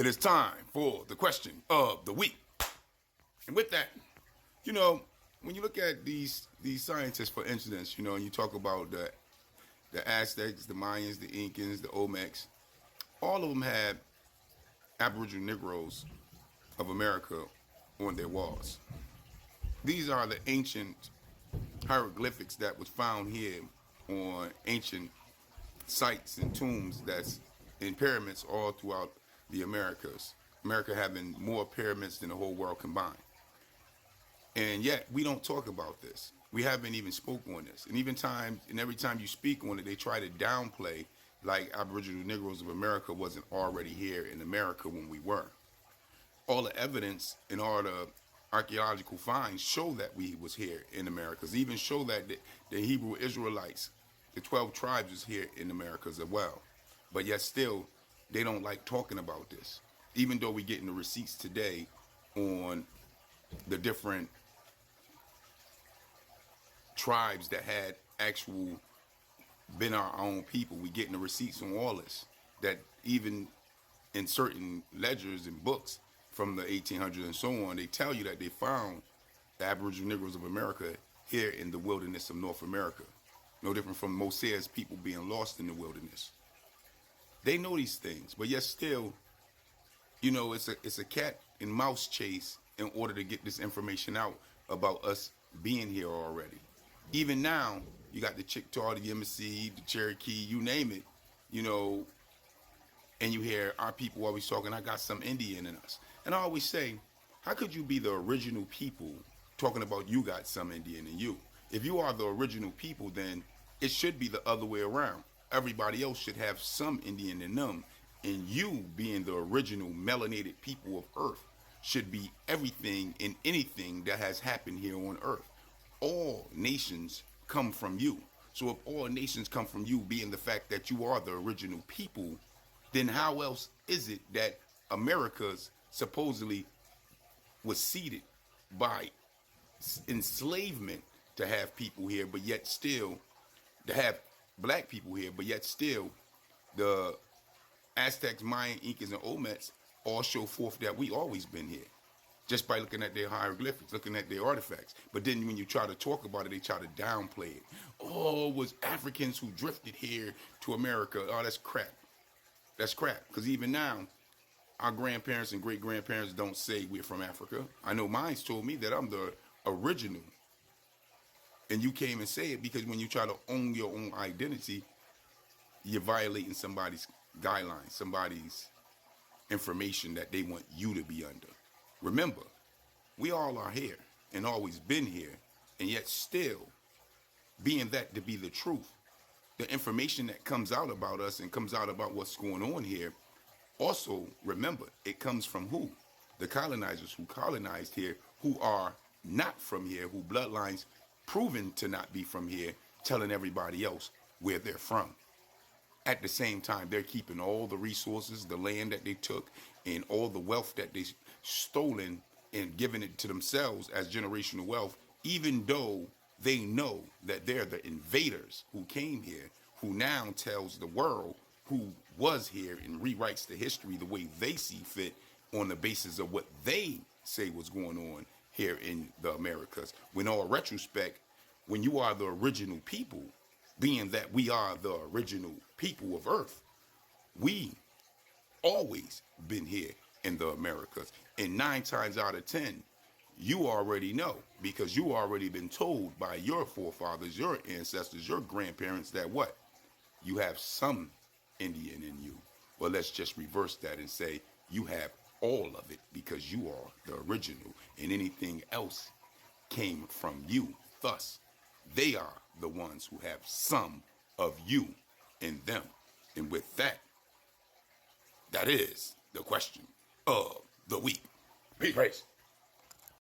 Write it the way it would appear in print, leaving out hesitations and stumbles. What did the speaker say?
It is time for the question of the week. And with that, when you look at these scientists, for instance, and you talk about the Aztecs, the Mayans, the Incans, the Olmecs, all of them had Aboriginal Negroes of America on their walls. These are the ancient hieroglyphics that was found here on ancient sites and tombs that's in pyramids all throughout the Americas. America having more pyramids than the whole world combined. And yet we don't talk about this. We haven't even spoke on this. And every time you speak on it, they try to downplay like Aboriginal Negroes of America wasn't already here in America when we were. All the evidence and all the archaeological finds show that we was here in Americas. Even show that the Hebrew Israelites, the 12 tribes, is here in Americas as well. But yet still, they don't like talking about this. Even though we're getting the receipts today on the different tribes that had actual been our own people, we getting the receipts on all this. That even in certain ledgers and books from the 1800s and so on, they tell you that they found the Aboriginal Negroes of America here in the wilderness of North America. No different from Moses' people being lost in the wilderness. They know these things, but yet still, it's a cat and mouse chase in order to get this information out about us being here already. Even now, you got the Chickasaw, the Yamasee, the Cherokee, you name it, and you hear our people always talking, I got some Indian in us. And I always say, how could you be the original people talking about you got some Indian in you? If you are the original people, then it should be the other way around. Everybody else should have some Indian in them. And you, being the original melanated people of Earth, should be everything and anything that has happened here on Earth. All nations come from you. So if all nations come from you, being the fact that you are the original people, then how else is it that America's supposedly was seeded by enslavement to have people here, but yet still to have black people here, but yet still the Aztecs, Mayan, Incans, and Olmecs all show forth that we always been here just by looking at their hieroglyphics, looking at their artifacts. But then when you try to talk about it, they try to downplay it. Oh, it was Africans who drifted here to America. Oh, that's crap. That's crap. Because even now, our grandparents and great-grandparents don't say we're from Africa. I know mine's told me that I'm the original. And you came and say it because when you try to own your own identity, you're violating somebody's guidelines, somebody's information that they want you to be under. Remember, we all are here and always been here, and yet still, being that to be the truth, the information that comes out about us and comes out about what's going on here, also remember, it comes from who? The colonizers who colonized here, who are not from here, who bloodlines proven to not be from here, telling everybody else where they're from. At the same time, they're keeping all the resources, the land that they took, and all the wealth that they stolen and giving it to themselves as generational wealth, even though they know that they're the invaders who came here, who now tells the world who was here and rewrites the history the way they see fit on the basis of what they say was going on here in the Americas. When all retrospect, when you are the original people, being that we are the original people of Earth, we always been here in the Americas. And 9 times out of 10, you already know, because you already been told by your forefathers, your ancestors, your grandparents that what? You have some Indian in you. Well, let's just reverse that and say you have all of it because you are the original and anything else came from you. Thus, they are the ones who have some of you in them. And with that, that is the question of the week. Peace.